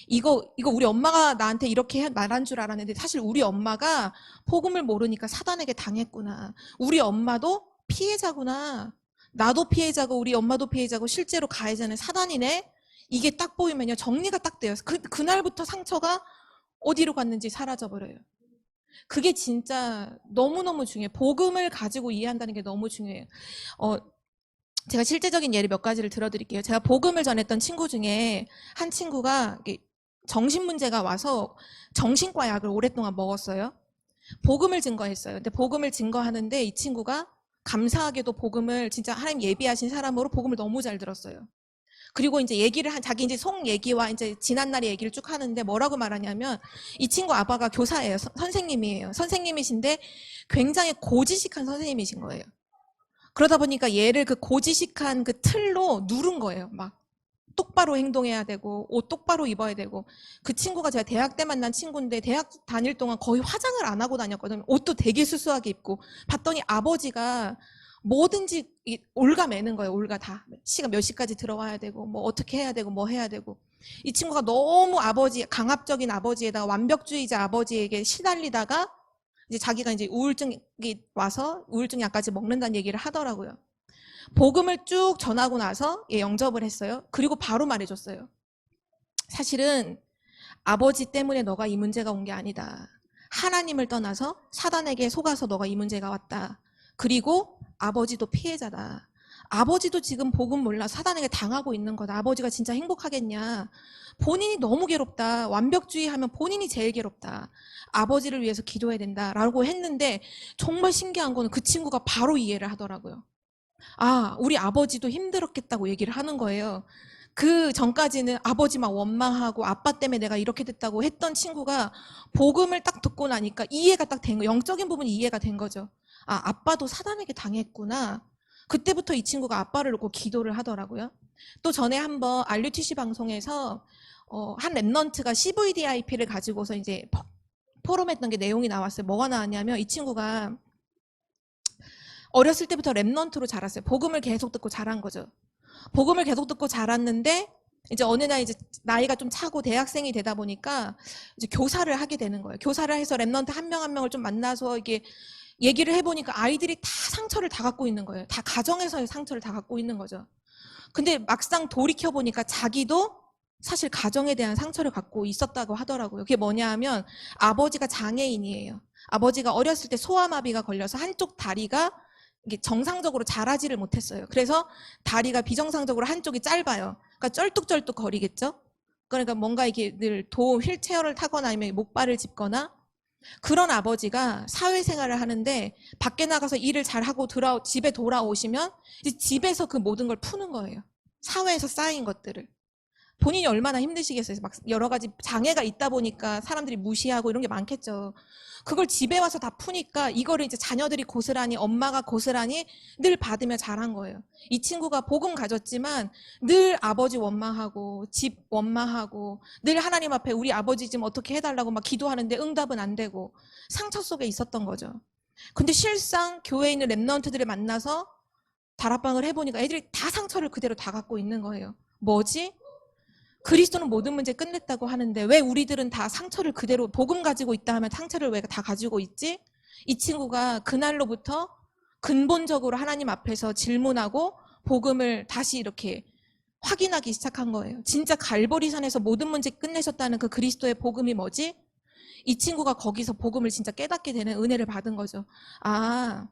이거 우리 엄마가 나한테 이렇게 말한 줄 알았는데 사실 우리 엄마가 복음을 모르니까 사단에게 당했구나. 우리 엄마도 피해자구나. 나도 피해자고 우리 엄마도 피해자고 실제로 가해자는 사단이네. 이게 딱 보이면요, 정리가 딱 돼요. 그날부터 상처가 어디로 갔는지 사라져버려요. 그게 진짜 너무너무 중요해요. 복음을 가지고 이해한다는 게 너무 중요해요. 제가 실제적인 예를 몇 가지를 들어드릴게요. 제가 복음을 전했던 친구 중에 한 친구가 정신문제가 와서 정신과 약을 오랫동안 먹었어요. 복음을 증거했어요. 근데 복음을 증거하는데 이 친구가 감사하게도 복음을 진짜 하나님 예비하신 사람으로 복음을 너무 잘 들었어요. 그리고 이제 자기 이제 속 얘기와 이제 지난날의 얘기를 쭉 하는데 뭐라고 말하냐면 이 친구 아빠가 교사예요. 선생님이에요. 선생님이신데 굉장히 고지식한 선생님이신 거예요. 그러다 보니까 얘를 그 고지식한 그 틀로 누른 거예요. 막 똑바로 행동해야 되고 옷 똑바로 입어야 되고. 그 친구가 제가 대학 때 만난 친구인데 대학 다닐 동안 거의 화장을 안 하고 다녔거든요. 옷도 되게 수수하게 입고. 봤더니 아버지가 뭐든지 올가매는 거예요. 올가 다. 시간 몇 시까지 들어와야 되고 뭐 어떻게 해야 되고 뭐 해야 되고. 이 친구가 너무 강압적인 아버지에다가 완벽주의자 아버지에게 시달리다가 이제 자기가 이제 우울증이 와서 우울증 약까지 먹는다는 얘기를 하더라고요. 복음을 쭉 전하고 나서 영접을 했어요. 그리고 바로 말해줬어요. 사실은 아버지 때문에 너가 이 문제가 온 게 아니다. 하나님을 떠나서 사단에게 속아서 너가 이 문제가 왔다. 그리고 아버지도 피해자다. 아버지도 지금 복음 몰라 사단에게 당하고 있는 거다. 아버지가 진짜 행복하겠냐. 본인이 너무 괴롭다. 완벽주의하면 본인이 제일 괴롭다. 아버지를 위해서 기도해야 된다라고 했는데 정말 신기한 거는 그 친구가 바로 이해를 하더라고요. 아, 우리 아버지도 힘들었겠다고 얘기를 하는 거예요. 그 전까지는 아버지 막 원망하고 아빠 때문에 내가 이렇게 됐다고 했던 친구가 복음을 딱 듣고 나니까 이해가 딱 된 거예요. 영적인 부분이 이해가 된 거죠. 아, 아빠도 사단에게 당했구나. 그때부터 이 친구가 아빠를 놓고 기도를 하더라고요. 또 전에 한번 RUTC 방송에서 한 랩넌트가 CVDIP를 가지고서 이제 포럼했던 게 내용이 나왔어요. 뭐가 나왔냐면 이 친구가 어렸을 때부터 랩넌트로 자랐어요. 복음을 계속 듣고 자란 거죠. 복음을 계속 듣고 자랐는데 이제 어느 날 이제 나이가 좀 차고 대학생이 되다 보니까 이제 교사를 하게 되는 거예요. 교사를 해서 랩넌트 한 명 한 명을 좀 만나서 이게 얘기를 해보니까 아이들이 다 상처를 다 갖고 있는 거예요. 다 가정에서의 상처를 다 갖고 있는 거죠. 근데 막상 돌이켜보니까 자기도 사실 가정에 대한 상처를 갖고 있었다고 하더라고요. 그게 뭐냐 하면 아버지가 장애인이에요. 아버지가 어렸을 때 소아마비가 걸려서 한쪽 다리가 이게 정상적으로 자라지를 못했어요. 그래서 다리가 비정상적으로 한쪽이 짧아요. 그러니까 쩔뚝쩔뚝 거리겠죠. 그러니까 뭔가 이게 늘 휠체어를 타거나 아니면 목발을 짚거나 그런 아버지가 사회생활을 하는데 밖에 나가서 일을 잘하고 집에 돌아오시면 이제 집에서 그 모든 걸 푸는 거예요. 사회에서 쌓인 것들을. 본인이 얼마나 힘드시겠어요. 막 여러 가지 장애가 있다 보니까 사람들이 무시하고 이런 게 많겠죠. 그걸 집에 와서 다 푸니까 이거를 이제 자녀들이 고스란히 엄마가 고스란히 늘 받으며 자란 거예요. 이 친구가 복음 가졌지만 늘 아버지 원망하고 집 원망하고 늘 하나님 앞에 우리 아버지 좀 어떻게 해달라고 막 기도하는데 응답은 안 되고 상처 속에 있었던 거죠. 근데 실상 교회에 있는 랩런트들을 만나서 다락방을 해보니까 애들이 다 상처를 그대로 다 갖고 있는 거예요. 뭐지? 그리스도는 모든 문제 끝냈다고 하는데 왜 우리들은 다 상처를 그대로 복음 가지고 있다 하면 상처를 왜 다 가지고 있지? 이 친구가 그날로부터 근본적으로 하나님 앞에서 질문하고 복음을 다시 이렇게 확인하기 시작한 거예요. 진짜 갈보리산에서 모든 문제 끝내셨다는 그 그리스도의 복음이 뭐지? 이 친구가 거기서 복음을 진짜 깨닫게 되는 은혜를 받은 거죠. 아,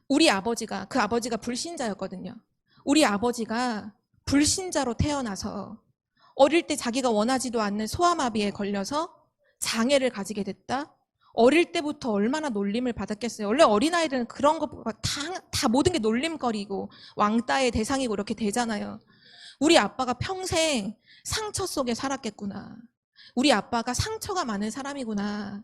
우리 아버지가 그 아버지가 불신자였거든요. 우리 아버지가 불신자로 태어나서 어릴 때 자기가 원하지도 않는 소아마비에 걸려서 장애를 가지게 됐다. 어릴 때부터 얼마나 놀림을 받았겠어요. 원래 어린아이들은 그런 거 다 모든 게 놀림거리고 왕따의 대상이고 이렇게 되잖아요. 우리 아빠가 평생 상처 속에 살았겠구나. 우리 아빠가 상처가 많은 사람이구나.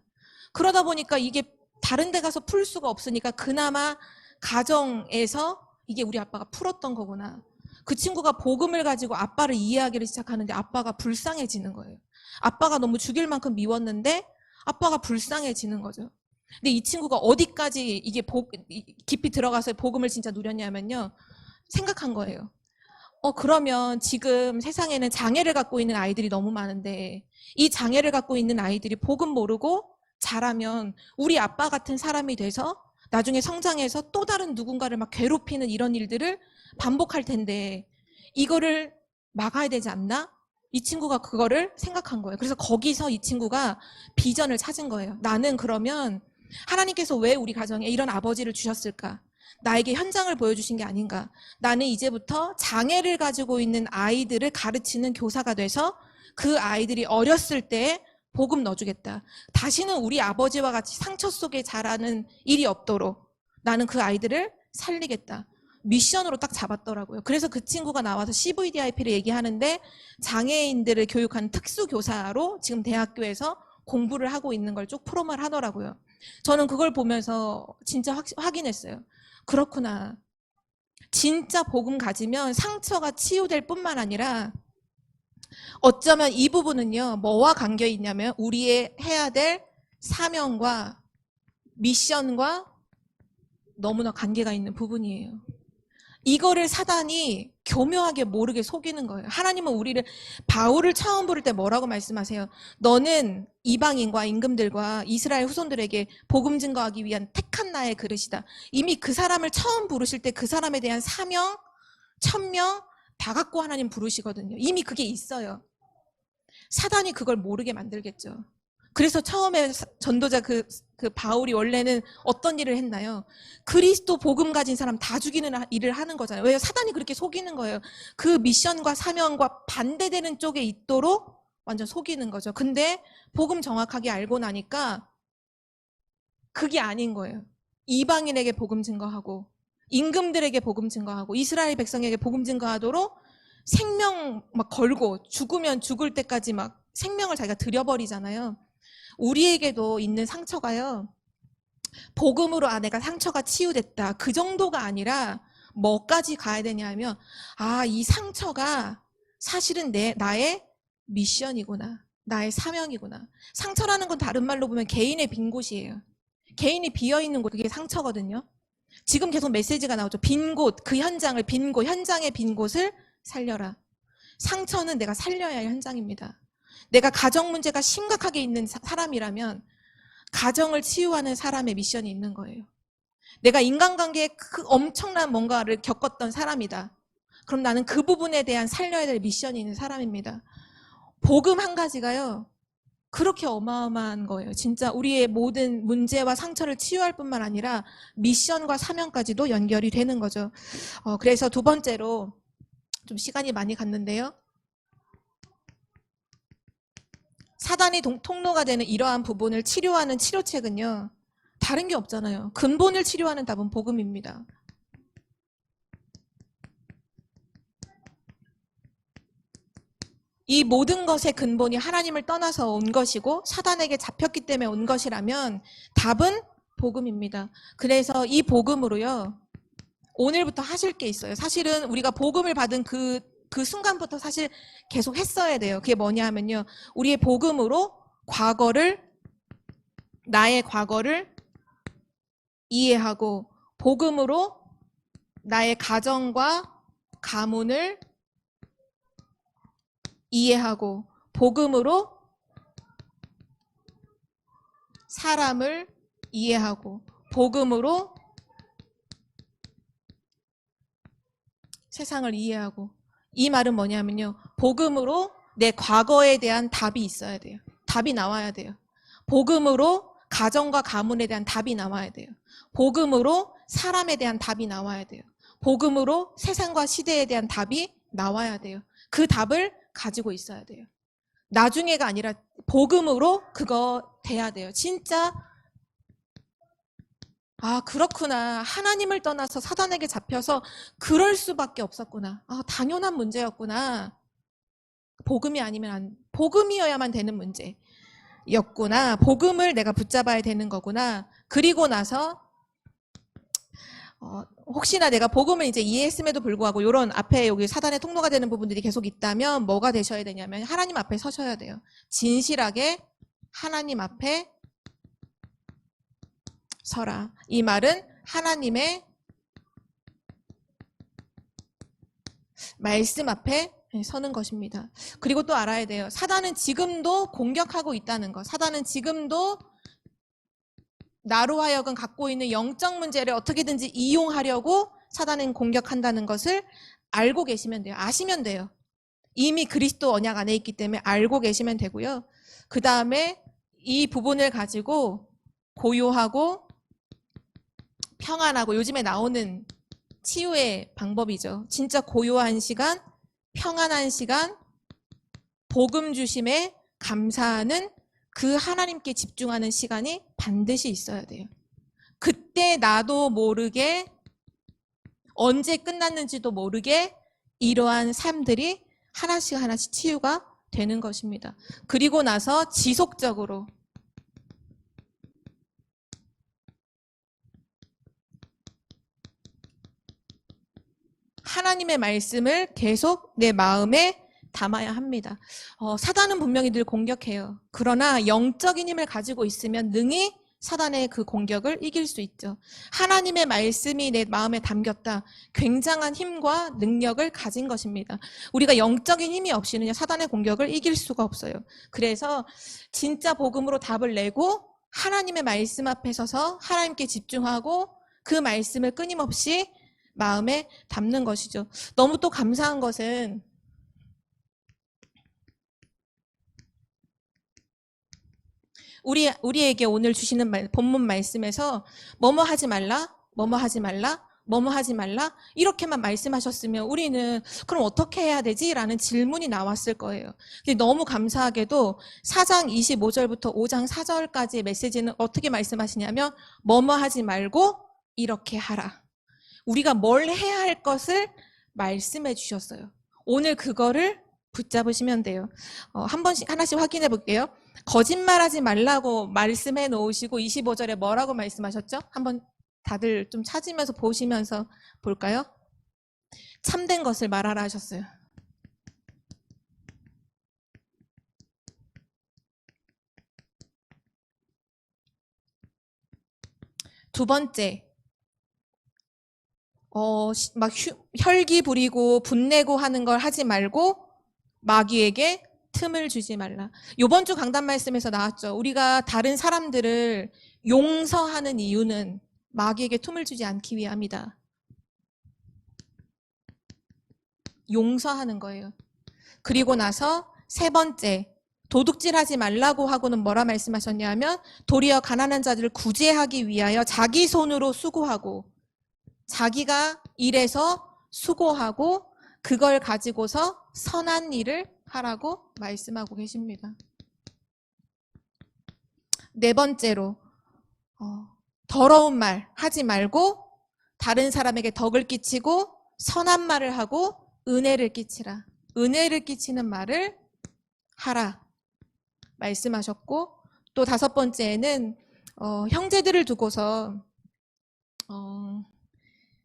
그러다 보니까 이게 다른 데 가서 풀 수가 없으니까 그나마 가정에서 이게 우리 아빠가 풀었던 거구나. 그 친구가 복음을 가지고 아빠를 이해하기를 시작하는데 아빠가 불쌍해지는 거예요. 아빠가 너무 죽일 만큼 미웠는데 아빠가 불쌍해지는 거죠. 근데 이 친구가 어디까지 이게 깊이 들어가서 복음을 진짜 누렸냐면요. 생각한 거예요. 그러면 지금 세상에는 장애를 갖고 있는 아이들이 너무 많은데 이 장애를 갖고 있는 아이들이 복음 모르고 자라면 우리 아빠 같은 사람이 돼서 나중에 성장해서 또 다른 누군가를 막 괴롭히는 이런 일들을 반복할 텐데 이거를 막아야 되지 않나? 이 친구가 그거를 생각한 거예요. 그래서 거기서 이 친구가 비전을 찾은 거예요. 나는 그러면 하나님께서 왜 우리 가정에 이런 아버지를 주셨을까? 나에게 현장을 보여주신 게 아닌가? 나는 이제부터 장애를 가지고 있는 아이들을 가르치는 교사가 돼서 그 아이들이 어렸을 때 복음 넣어주겠다. 다시는 우리 아버지와 같이 상처 속에 자라는 일이 없도록 나는 그 아이들을 살리겠다. 미션으로 딱 잡았더라고요. 그래서 그 친구가 나와서 CVDIP를 얘기하는데 장애인들을 교육하는 특수교사로 지금 대학교에서 공부를 하고 있는 걸 쭉 프로모를 하더라고요. 저는 그걸 보면서 진짜 확인했어요. 그렇구나. 진짜 복음 가지면 상처가 치유될 뿐만 아니라 어쩌면 이 부분은요, 뭐와 관계 있냐면 우리의 해야 될 사명과 미션과 너무나 관계가 있는 부분이에요. 이거를 사단이 교묘하게 모르게 속이는 거예요. 하나님은 우리를, 바울을 처음 부를 때 뭐라고 말씀하세요? 너는 이방인과 임금들과 이스라엘 후손들에게 복음 증거하기 위한 택한 나의 그릇이다. 이미 그 사람을 처음 부르실 때 그 사람에 대한 사명, 천명 다 갖고 하나님 부르시거든요. 이미 그게 있어요. 사단이 그걸 모르게 만들겠죠. 그래서 처음에 전도자 그 바울이 원래는 어떤 일을 했나요? 그리스도 복음 가진 사람 다 죽이는 일을 하는 거잖아요. 왜요? 사단이 그렇게 속이는 거예요. 그 미션과 사명과 반대되는 쪽에 있도록 완전 속이는 거죠. 근데 복음 정확하게 알고 나니까 그게 아닌 거예요. 이방인에게 복음 증거하고 임금들에게 복음 증거하고 이스라엘 백성에게 복음 증거하도록 생명 막 걸고 죽으면 죽을 때까지 막 생명을 자기가 들여버리잖아요. 우리에게도 있는 상처가요, 복음으로 내가 상처가 치유됐다 그 정도가 아니라 뭐까지 가야 되냐면, 이 상처가 사실은 나의 미션이구나, 나의 사명이구나. 상처라는 건 다른 말로 보면 개인의 빈 곳이에요. 개인이 비어있는 곳, 그게 상처거든요. 지금 계속 메시지가 나오죠. 빈 곳, 그 현장을, 빈 곳, 현장의 빈 곳을 살려라. 상처는 내가 살려야 할 현장입니다. 내가 가정 문제가 심각하게 있는 사람이라면 가정을 치유하는 사람의 미션이 있는 거예요. 내가 인간관계에 엄청난 뭔가를 겪었던 사람이다. 그럼 나는 그 부분에 대한 살려야 될 미션이 있는 사람입니다. 복음 한 가지가요, 그렇게 어마어마한 거예요. 진짜 우리의 모든 문제와 상처를 치유할 뿐만 아니라 미션과 사명까지도 연결이 되는 거죠. 그래서 두 번째로, 좀 시간이 많이 갔는데요, 사단이 통로가 되는 이러한 부분을 치료하는 치료책은요, 다른 게 없잖아요. 근본을 치료하는 답은 복음입니다. 이 모든 것의 근본이 하나님을 떠나서 온 것이고 사단에게 잡혔기 때문에 온 것이라면 답은 복음입니다. 그래서 이 복음으로요, 오늘부터 하실 게 있어요. 사실은 우리가 복음을 받은 그 순간부터 사실 계속 했어야 돼요. 그게 뭐냐 하면요, 우리의 복음으로 나의 과거를 이해하고, 복음으로 나의 가정과 가문을 이해하고, 복음으로 사람을 이해하고, 복음으로 세상을 이해하고. 이 말은 뭐냐면요, 복음으로 내 과거에 대한 답이 있어야 돼요. 답이 나와야 돼요. 복음으로 가정과 가문에 대한 답이 나와야 돼요. 복음으로 사람에 대한 답이 나와야 돼요. 복음으로 세상과 시대에 대한 답이 나와야 돼요. 그 답을 가지고 있어야 돼요. 나중에가 아니라 복음으로 그거 돼야 돼요. 진짜 그렇구나, 하나님을 떠나서 사단에게 잡혀서 그럴 수밖에 없었구나, 당연한 문제였구나, 복음이어야만 되는 문제였구나, 복음을 내가 붙잡아야 되는 거구나. 그리고 나서 혹시나 내가 복음을 이제 이해했음에도 불구하고 이런 앞에 여기 사단의 통로가 되는 부분들이 계속 있다면 뭐가 되셔야 되냐면, 하나님 앞에 서셔야 돼요. 진실하게 하나님 앞에 서라. 이 말은 하나님의 말씀 앞에 서는 것입니다. 그리고 또 알아야 돼요, 사단은 지금도 공격하고 있다는 것. 사단은 지금도 나로 하여금 갖고 있는 영적 문제를 어떻게든지 이용하려고 사단은 공격한다는 것을 알고 계시면 돼요. 아시면 돼요. 이미 그리스도 언약 안에 있기 때문에 알고 계시면 되고요. 그 다음에 이 부분을 가지고 고요하고 평안하고, 요즘에 나오는 치유의 방법이죠. 진짜 고요한 시간, 평안한 시간, 복음 주심에 감사하는 그 하나님께 집중하는 시간이 반드시 있어야 돼요. 그때 나도 모르게, 언제 끝났는지도 모르게 이러한 삶들이 하나씩 하나씩 치유가 되는 것입니다. 그리고 나서 지속적으로 하나님의 말씀을 계속 내 마음에 담아야 합니다. 사단은 분명히 늘 공격해요. 그러나 영적인 힘을 가지고 있으면 능히 사단의 그 공격을 이길 수 있죠. 하나님의 말씀이 내 마음에 담겼다. 굉장한 힘과 능력을 가진 것입니다. 우리가 영적인 힘이 없이는 사단의 공격을 이길 수가 없어요. 그래서 진짜 복음으로 답을 내고 하나님의 말씀 앞에 서서 하나님께 집중하고 그 말씀을 끊임없이 마음에 담는 것이죠. 너무 또 감사한 것은 우리에게 오늘 주시는 본문 말씀에서 뭐뭐 하지 말라, 뭐뭐 하지 말라, 뭐뭐 하지 말라 이렇게만 말씀하셨으면 우리는 그럼 어떻게 해야 되지? 라는 질문이 나왔을 거예요. 근데 너무 감사하게도 4장 25절부터 5장 4절까지의 메시지는 어떻게 말씀하시냐면 뭐뭐 하지 말고 이렇게 하라. 우리가 뭘 해야 할 것을 말씀해 주셨어요. 오늘 그거를 붙잡으시면 돼요. 하나씩 확인해 볼게요. 거짓말하지 말라고 말씀해 놓으시고 25절에 뭐라고 말씀하셨죠? 한번 다들 좀 찾으면서 보시면서 볼까요? 참된 것을 말하라 하셨어요. 두 번째, 막 혈기 부리고 분내고 하는 걸 하지 말고 마귀에게 틈을 주지 말라. 이번 주 강단 말씀에서 나왔죠. 우리가 다른 사람들을 용서하는 이유는 마귀에게 틈을 주지 않기 위함이다. 용서하는 거예요. 그리고 나서 세 번째, 도둑질하지 말라고 하고는 뭐라 말씀하셨냐면 도리어 가난한 자들을 구제하기 위하여 자기 손으로 수고하고 자기가 일해서 수고하고 그걸 가지고서 선한 일을 하라고 말씀하고 계십니다. 네 번째로 더러운 말 하지 말고 다른 사람에게 덕을 끼치고 선한 말을 하고 은혜를 끼치라. 은혜를 끼치는 말을 하라 말씀하셨고, 또 다섯 번째에는 형제들을 두고서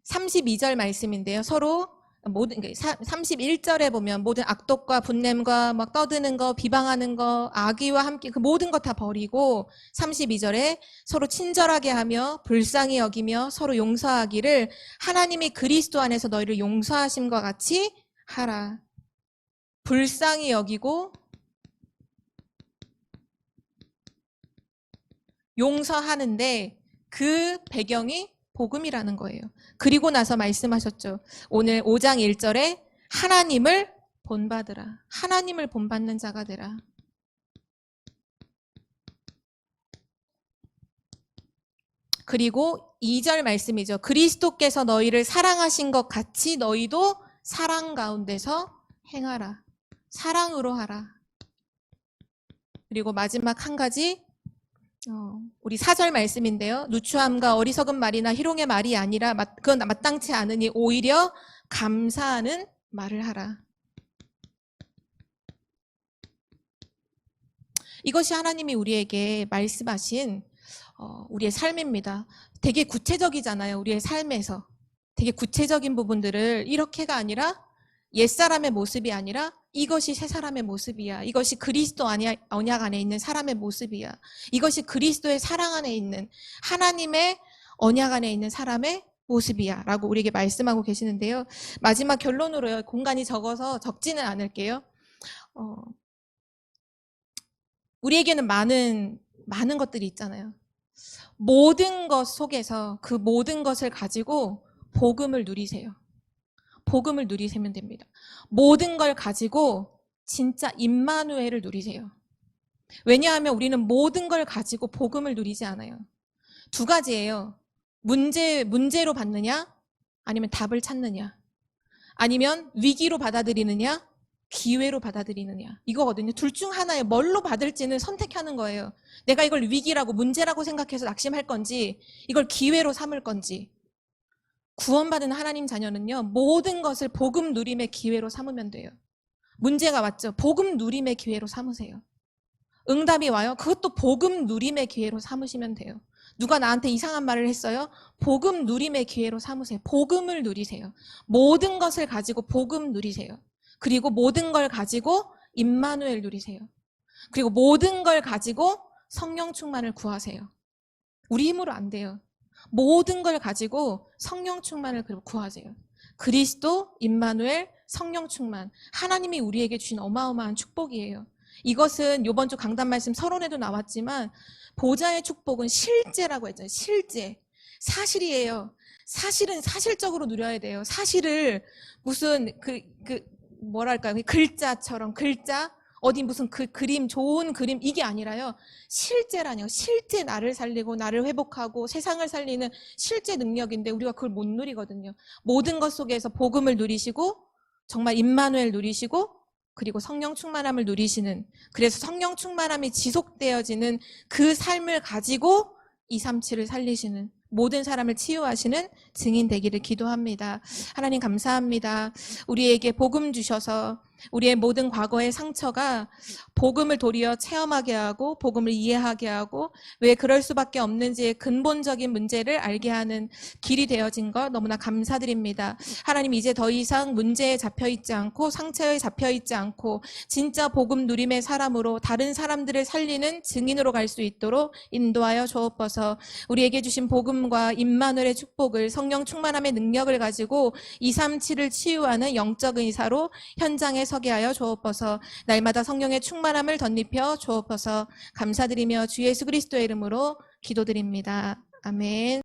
32절 말씀인데요. 서로 31절에 보면 모든 악독과 분냄과 막 떠드는 거, 비방하는 거, 악의와 함께 그 모든 것 다 버리고 32절에 서로 친절하게 하며 불쌍히 여기며 서로 용서하기를 하나님이 그리스도 안에서 너희를 용서하심과 같이 하라. 불쌍히 여기고 용서하는데 그 배경이 복음이라는 거예요. 그리고 나서 말씀하셨죠. 오늘 5장 1절에 하나님을 본받으라. 하나님을 본받는 자가 되라. 그리고 2절 말씀이죠. 그리스도께서 너희를 사랑하신 것 같이 너희도 사랑 가운데서 행하라. 사랑으로 하라. 그리고 마지막 한 가지 우리 4절 말씀인데요. 누추함과 어리석은 말이나 희롱의 말이 아니라 그건 마땅치 않으니 오히려 감사하는 말을 하라. 이것이 하나님이 우리에게 말씀하신 우리의 삶입니다. 되게 구체적이잖아요. 우리의 삶에서 되게 구체적인 부분들을 이렇게가 아니라 옛사람의 모습이 아니라 이것이 새 사람의 모습이야. 이것이 그리스도 언약 안에 있는 사람의 모습이야. 이것이 그리스도의 사랑 안에 있는 하나님의 언약 안에 있는 사람의 모습이야 라고 우리에게 말씀하고 계시는데요. 마지막 결론으로요. 공간이 적어서 적지는 않을게요. 우리에게는 많은 것들이 있잖아요. 모든 것 속에서 그 모든 것을 가지고 복음을 누리세요. 복음을 누리시면 됩니다. 모든 걸 가지고 진짜 임마누엘을 누리세요. 왜냐하면 우리는 모든 걸 가지고 복음을 누리지 않아요. 두 가지예요. 문제로 받느냐 아니면 답을 찾느냐, 아니면 위기로 받아들이느냐 기회로 받아들이느냐, 이거거든요. 둘 중 하나에 뭘로 받을지는 선택하는 거예요. 내가 이걸 위기라고 문제라고 생각해서 낙심할 건지 이걸 기회로 삼을 건지. 구원받은 하나님 자녀는요, 모든 것을 복음 누림의 기회로 삼으면 돼요. 문제가 왔죠? 복음 누림의 기회로 삼으세요. 응답이 와요? 그것도 복음 누림의 기회로 삼으시면 돼요. 누가 나한테 이상한 말을 했어요? 복음 누림의 기회로 삼으세요. 복음을 누리세요. 모든 것을 가지고 복음 누리세요. 그리고 모든 걸 가지고 임마누엘 누리세요. 그리고 모든 걸 가지고 성령 충만을 구하세요. 우리 힘으로 안 돼요. 모든 걸 가지고 성령 충만을 구하세요. 그리스도, 임마누엘, 성령 충만. 하나님이 우리에게 주신 어마어마한 축복이에요. 이것은 이번 주 강단 말씀 서론에도 나왔지만 보좌의 축복은 실제라고 했잖아요. 실제. 사실이에요. 사실은 사실적으로 누려야 돼요. 사실을 무슨 뭐랄까요. 글자처럼 글자 어디 무슨 그림 좋은 그림 이게 아니라요. 실제라뇨. 실제 나를 살리고 나를 회복하고 세상을 살리는 실제 능력인데 우리가 그걸 못 누리거든요. 모든 것 속에서 복음을 누리시고 정말 임마누엘 누리시고 그리고 성령 충만함을 누리시는 그래서 성령 충만함이 지속되어지는 그 삶을 가지고 237을 살리시는 모든 사람을 치유하시는 증인 되기를 기도합니다. 하나님 감사합니다. 우리에게 복음 주셔서 우리의 모든 과거의 상처가 복음을 도리어 체험하게 하고 복음을 이해하게 하고 왜 그럴 수밖에 없는지의 근본적인 문제를 알게 하는 길이 되어진 것 너무나 감사드립니다. 하나님 이제 더 이상 문제에 잡혀있지 않고 상처에 잡혀있지 않고 진짜 복음 누림의 사람으로 다른 사람들을 살리는 증인으로 갈 수 있도록 인도하여 주옵소서. 우리에게 주신 복음과 임마누엘의 축복을 성령 충만함의 능력을 가지고 237을 치유하는 영적 의사로 현장에 서게 하여 주옵소서. 날마다 성령의 충만함을 덧입혀 주옵소서. 감사드리며 주 예수 그리스도의 이름으로 기도드립니다. 아멘.